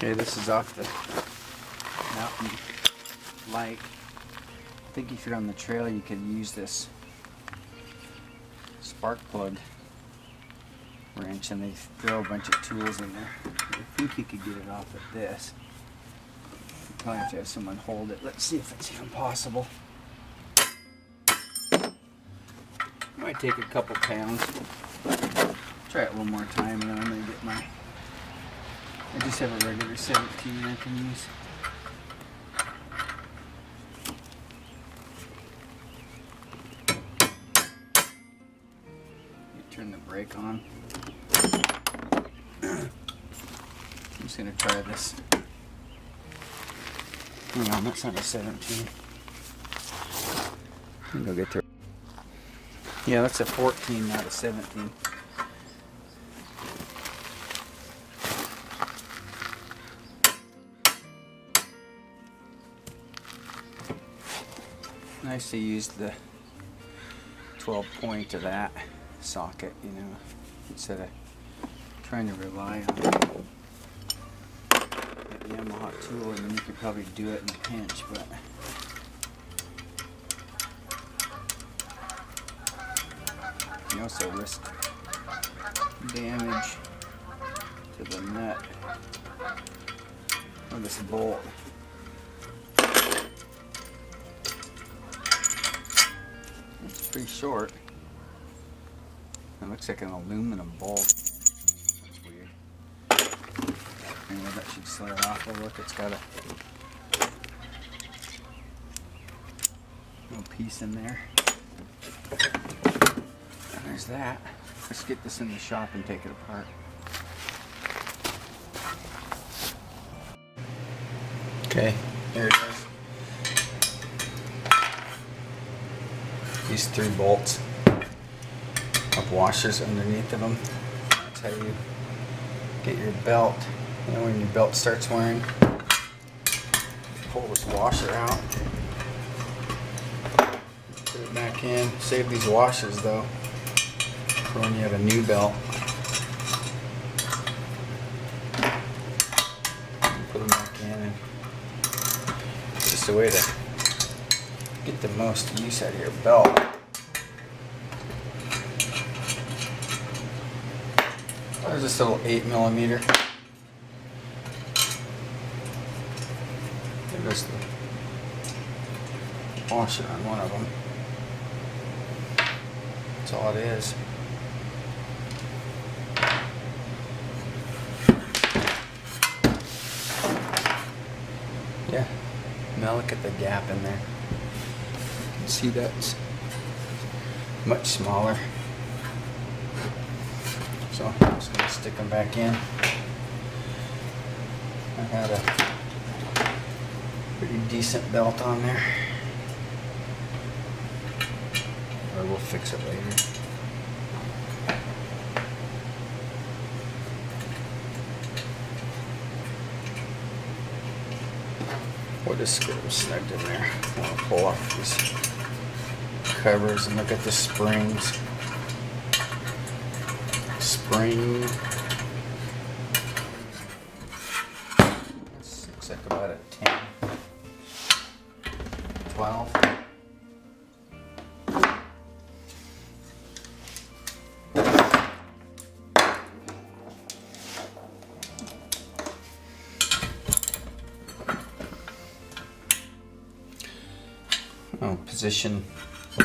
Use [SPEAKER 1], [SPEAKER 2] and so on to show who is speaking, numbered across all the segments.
[SPEAKER 1] Okay, this is off the Mountain Lite. I think if you're on the trail, you could use this spark plug wrench, and they throw a bunch of tools in there. I think you could get it off of this. You probably have to have someone hold it. Let's see if it's even possible. Might take a couple pounds. Try it one more time, and then I'm gonna get my. I just have a regular 17 I can use. You turn the brake on. I'm just gonna try this. Hang on, that's not a 17. I'm gonna get there. Yeah, that's a 14, not a 17. Nice to use the 12 point of that socket, you know, instead of trying to rely on the Yamaha tool. I mean, you could probably do it in a pinch, but you also risk damage to the nut or this bolt. It's pretty short. It looks like an aluminum bolt. That's weird. Anyway, that should slide off. Oh, look, it's got a little piece in there. And there's that. Let's get this in the shop and take it apart. Okay, here it is. These 3 bolts have washers underneath of them. That's how you get your belt. You know, when your belt starts wearing, pull this washer out, put it back in. Save these washers though for when you have a new belt. Put them back in, and it's just a way to get the most use out of your belt. There's this little 8mm. There's the washer on one of them. That's all it is. Yeah. Now look at the gap in there. See, that's much smaller. So I'm just going to stick them back in. I got a pretty decent belt on there. Or we'll fix it later. We'll just get them snugged in there. I'll pull off these covers and look at the springs. Spring. This looks like about a 10, 12. Oh, position. You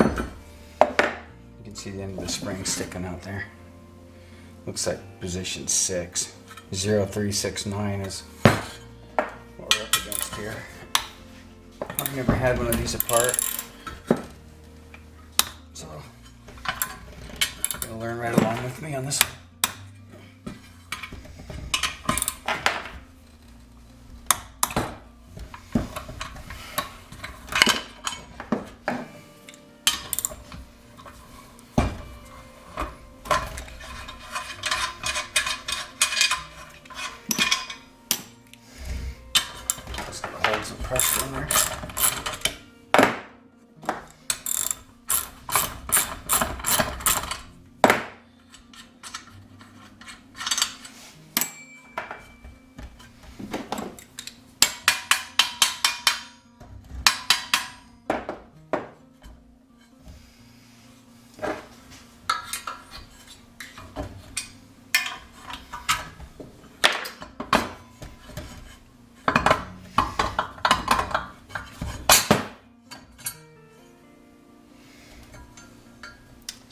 [SPEAKER 1] can see the end of the spring sticking out there. Looks like position 6. 0369 is what we're up against here. I've never had one of these apart, so you're gonna learn right along with me on this one. Some pressure in there.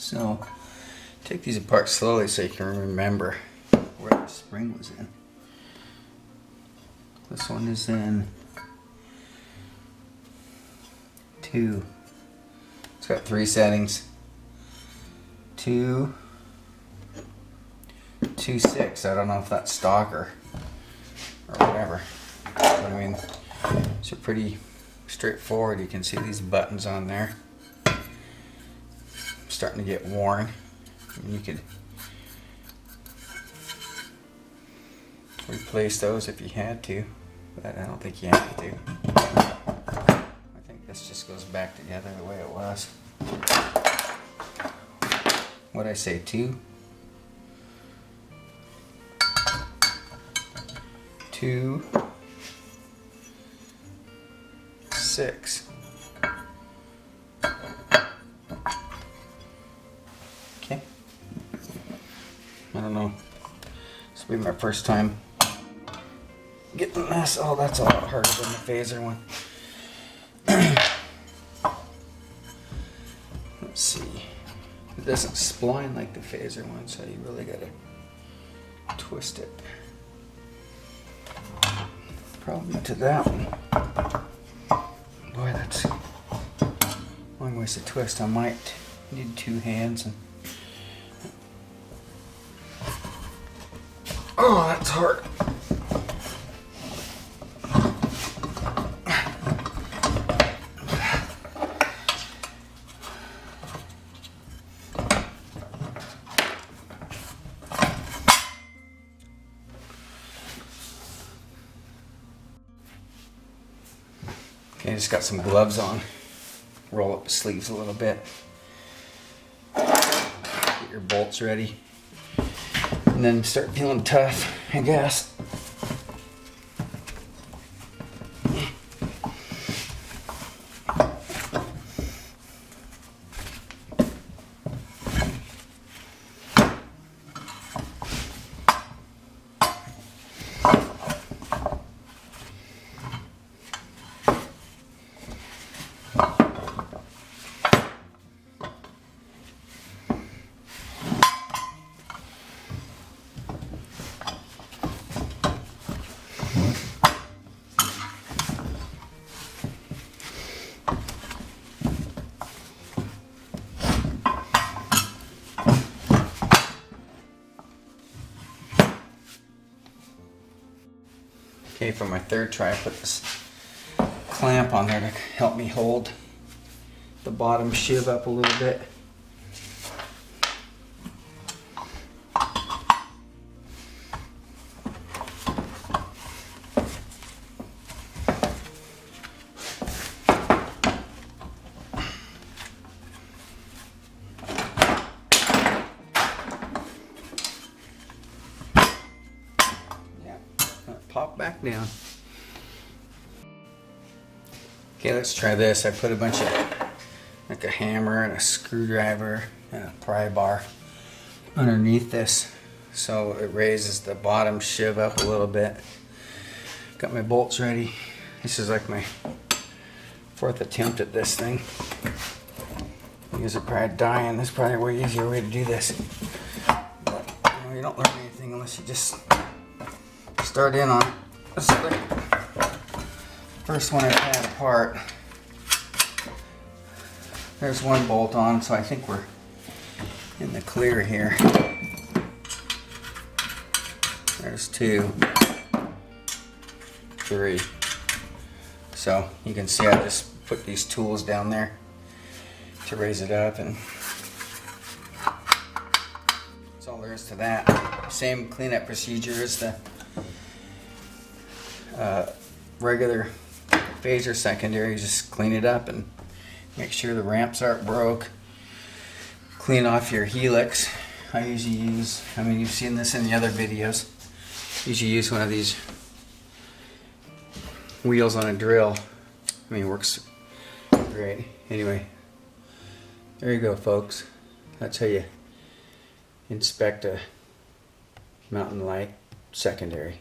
[SPEAKER 1] So take these apart slowly so you can remember where the spring was in. This one is in 2. It's got 3 settings. 2, 2, 6. I don't know if that's stock or whatever. But I mean, it's pretty straightforward. You can see these buttons on there. Starting to get worn. And you could replace those if you had to, but I don't think you have to. I think this just goes back together the way it was. What'd I say, 2? 2, 6. Okay. I don't know. This will be my first time getting this. Oh, that's a lot harder than the Phazer one. Let's see. It doesn't spline like the Phazer one, so you really gotta twist it. Problem to that one. Boy, that's a long ways to twist. I might need 2 hands. And oh, that's hard. Okay, just got some gloves on. Roll up the sleeves a little bit. Get your bolts ready. And then start feeling tough, I guess. Okay, for my third try, I put this clamp on there to help me hold the bottom shiv up a little bit. Pop back down. Okay, let's try this. I put a bunch of, like a hammer and a screwdriver and a pry bar underneath this so it raises the bottom shiv up a little bit. Got my bolts ready. This is like my 4th attempt at this thing. You guys are probably dying. This is probably a way easier way to do this. But you know, you don't learn anything unless you just start in on it. This is the first one I've had apart. There's one bolt on, so I think we're in the clear here. There's 2, 3. So you can see I just put these tools down there to raise it up, and that's all there is to that. Same cleanup procedure as the regular Phazer secondary. Just clean it up and make sure the ramps aren't broke. Clean off your helix. I usually use, I mean, you've seen this in the other videos. Usually use one of these wheels on a drill. I mean, it works great. Anyway, there you go, folks. That's how you inspect a Mountain Lite secondary.